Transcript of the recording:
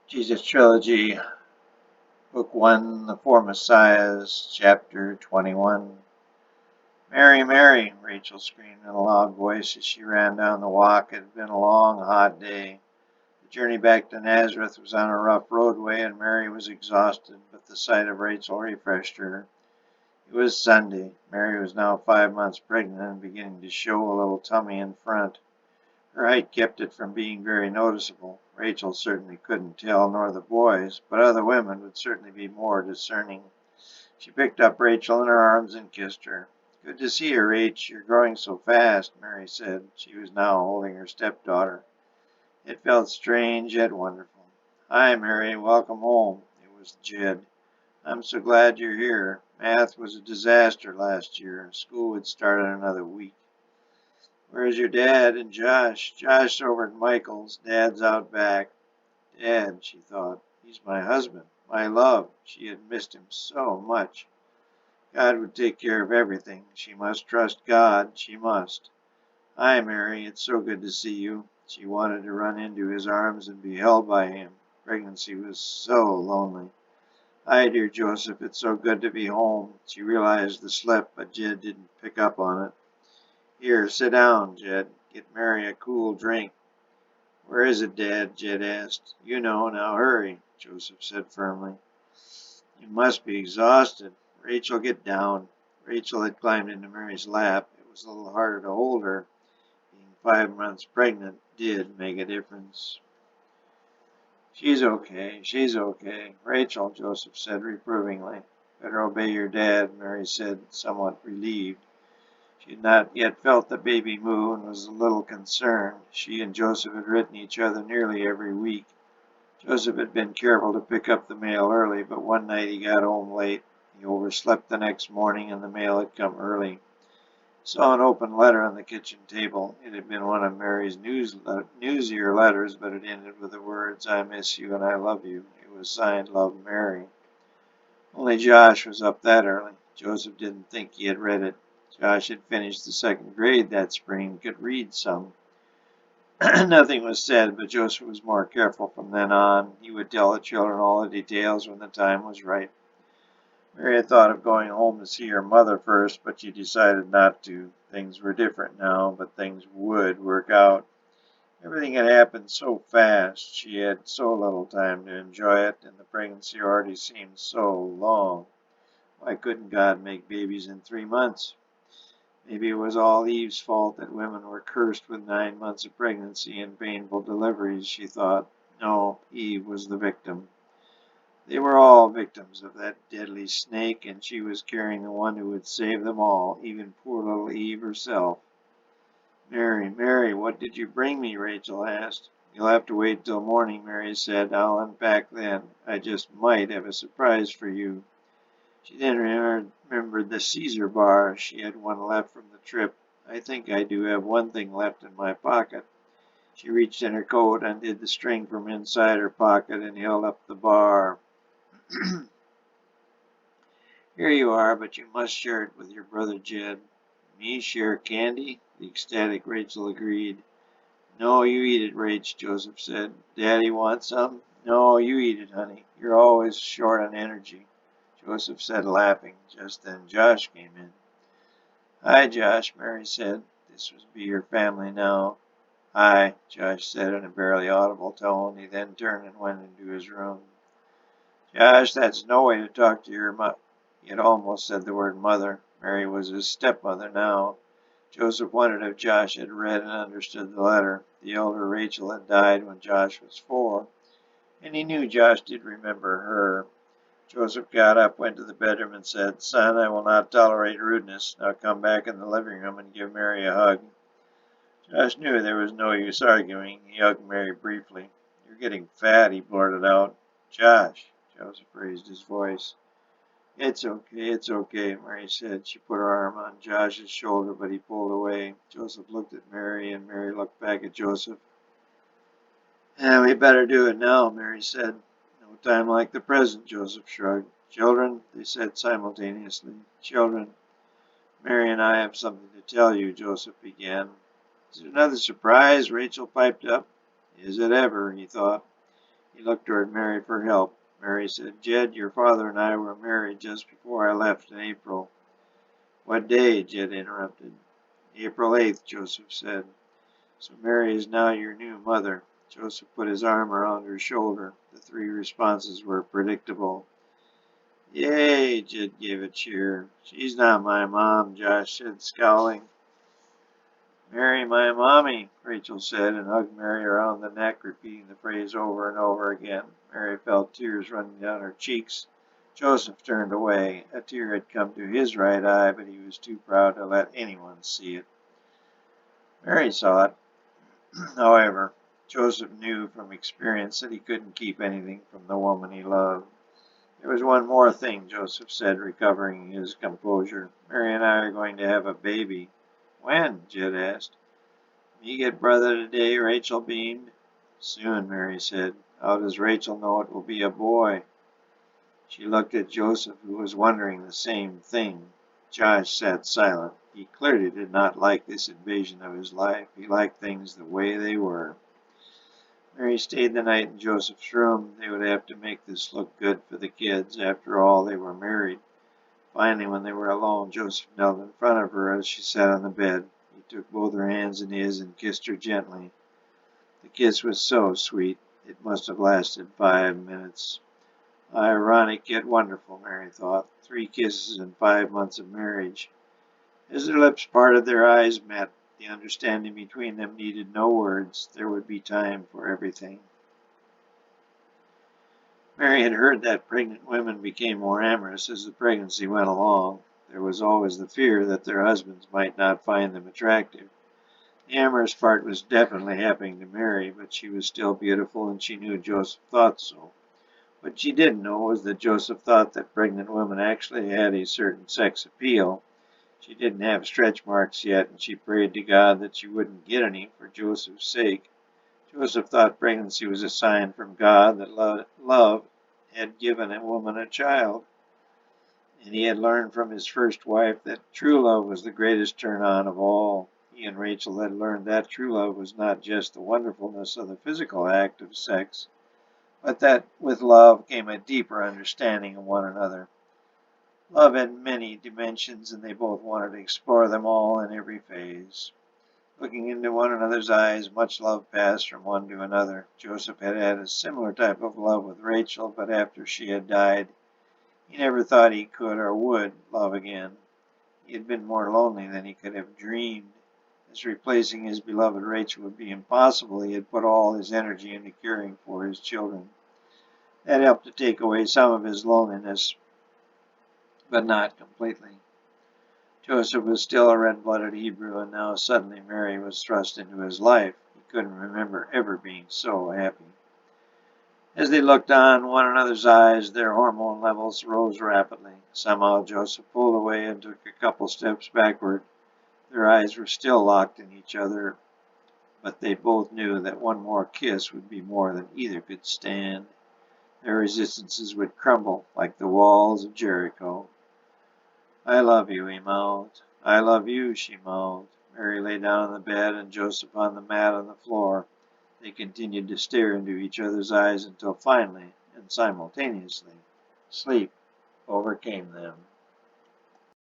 Jesus Trilogy, Book 1, The Four Messiahs, Chapter 21. Mary, Mary, Rachel screamed in a loud voice as she ran down the walk. It had been a long, hot day. The journey back to Nazareth was on a rough roadway, and Mary was exhausted, but the sight of Rachel refreshed her. It was Sunday. Mary was now 5 months pregnant and beginning to show a little tummy in front. Her height kept it from being very noticeable. Rachel certainly couldn't tell, nor the boys, but other women would certainly be more discerning. She picked up Rachel in her arms and kissed her. "Good to see you, Rach. You're growing so fast," Mary said. She was now holding her stepdaughter. It felt strange yet wonderful. "Hi, Mary. Welcome home." It was Jed. "I'm so glad you're here. Math was a disaster last year. School would start in another week." "Where's your dad and Josh?" "Josh's over at Michael's. Dad's out back." Dad, she thought. He's my husband, my love. She had missed him so much. God would take care of everything. She must trust God. She must. "Hi, Mary. It's so good to see you." She wanted to run into his arms and be held by him. Pregnancy was so lonely. "Hi, dear Joseph. It's so good to be home." She realized the slip, but Jed didn't pick up on it. "Here, sit down, Jed. Get Mary a cool drink." "Where is it, Dad?" Jed asked. "You know. Now hurry," Joseph said firmly. "You must be exhausted. Rachel, get down." Rachel had climbed into Mary's lap. It was a little harder to hold her. Being 5 months pregnant did make a difference. "She's okay. She's okay." "Rachel," Joseph said reprovingly. "Better obey your dad," Mary said, somewhat relieved. She had not yet felt the baby move and was a little concerned. She and Joseph had written each other nearly every week. Joseph had been careful to pick up the mail early, but one night he got home late. He overslept the next morning, and the mail had come early. He saw an open letter on the kitchen table. It had been one of Mary's newsier letters, but it ended with the words, "I miss you and I love you." It was signed, "Love, Mary." Only Josh was up that early. Joseph didn't think he had read it. Josh had finished the second grade that spring and could read some. Nothing was said, but Joseph was more careful from then on. He would tell the children all the details when the time was right. Mary had thought of going home to see her mother first, but she decided not to. Things were different now, but things would work out. Everything had happened so fast. She had so little time to enjoy it, and the pregnancy already seemed so long. Why couldn't God make babies in 3 months? Maybe it was all Eve's fault that women were cursed with 9 months of pregnancy and painful deliveries, she thought. No, Eve was the victim. They were all victims of that deadly snake, and she was carrying the one who would save them all, even poor little Eve herself. "Mary, Mary, what did you bring me?" Rachel asked. "You'll have to wait till morning," Mary said. "I'll unpack then. I just might have a surprise for you." She then remembered the Caesar bar. She had one left from the trip. "I think I do have one thing left in my pocket." She reached in her coat, undid the string from inside her pocket, and held up the bar. "Here you are, but you must share it with your brother Jed." "Me share candy?" The ecstatic Rachel agreed. "No, you eat it, Rach," Joseph said. "Daddy want some?" "No, you eat it, honey. You're always short on energy," Joseph said, laughing. Just then Josh came in. "Hi, Josh," Mary said. This would be her family now. "Hi," Josh said in a barely audible tone. He then turned and went into his room. "Josh, that's no way to talk to your mother." He had almost said the word mother. Mary was his stepmother now. Joseph wondered if Josh had read and understood the letter. The elder Rachel had died when Josh was 4, and he knew Josh did remember her. Joseph got up, went to the bedroom, and said, "Son, I will not tolerate rudeness. Now come back in the living room and give Mary a hug." Josh knew there was no use arguing. He hugged Mary briefly. "You're getting fat," he blurted out. "Josh," Joseph raised his voice. It's okay," Mary said. She put her arm on Josh's shoulder, but he pulled away. Joseph looked at Mary, and Mary looked back at Joseph. "Yeah, we better do it now," Mary said. "No time like the present," Joseph shrugged. "Children," they said simultaneously. "Children." "Mary and I have something to tell you," Joseph began. "Is it another surprise?" Rachel piped up. "Is it ever?" he thought. He looked toward Mary for help. Mary said, Jed, your father and I were married just before I left in April. What day? Jed interrupted. April 8th, Joseph said. So Mary is now your new mother. Joseph put his arm around her shoulder. The three responses were predictable. Yay, Jed gave a cheer. She's not my mom, Josh said, scowling. Mary, my mommy, Rachel said, and hugged Mary around the neck, repeating the phrase over and over again. Mary felt tears running down her cheeks. Joseph turned away. A tear had come to his right eye, but he was too proud to let anyone see it. Mary saw it. However, Joseph knew from experience that he couldn't keep anything from the woman he loved. There was one more thing, Joseph said, recovering his composure. Mary and I are going to have a baby. When? Jed asked. Me get brother today, Rachel beamed. Soon, Mary said. How does Rachel know it will be a boy? She looked at Joseph, who was wondering the same thing. Josh sat silent. He clearly did not like this invasion of his life. He liked things the way they were. Mary stayed the night in Joseph's room. They would have to make this look good for the kids. After all, they were married. Finally, when they were alone, Joseph knelt in front of her as she sat on the bed. He took both her hands in his and kissed her gently. The kiss was so sweet. It must have lasted 5 minutes. Ironic yet wonderful, Mary thought. 3 kisses in 5 months of marriage. As their lips parted, their eyes met. The understanding between them needed no words. There would be time for everything. Mary had heard that pregnant women became more amorous as the pregnancy went along. There was always the fear that their husbands might not find them attractive. The amorous part was definitely happening to Mary, but she was still beautiful, and she knew Joseph thought so. What she didn't know was that Joseph thought that pregnant women actually had a certain sex appeal. She didn't have stretch marks yet, and she prayed to God that she wouldn't get any for Joseph's sake. Joseph thought pregnancy was a sign from God that love had given a woman a child, and he had learned from his first wife that true love was the greatest turn-on of all. He and Rachel had learned that true love was not just the wonderfulness of the physical act of sex, but that with love came a deeper understanding of one another. Love had many dimensions, and they both wanted to explore them all in every phase. Looking into one another's eyes, much love passed from one to another. Joseph had had a similar type of love with Rachel, but after she had died, he never thought he could or would love again. He had been more lonely than he could have dreamed. As replacing his beloved Rachel would be impossible, he had put all his energy into caring for his children. That helped to take away some of his loneliness, but not completely. Joseph was still a red-blooded Hebrew, and now suddenly Mary was thrust into his life. He couldn't remember ever being so happy. As they looked on one another's eyes, their hormone levels rose rapidly. Somehow Joseph pulled away and took a couple steps backward. Their eyes were still locked in each other, but they both knew that one more kiss would be more than either could stand. Their resistances would crumble like the walls of Jericho. I love you, he mouthed. I love you, she mouthed. Mary lay down on the bed and Joseph on the mat on the floor. They continued to stare into each other's eyes until finally, and simultaneously, sleep overcame them.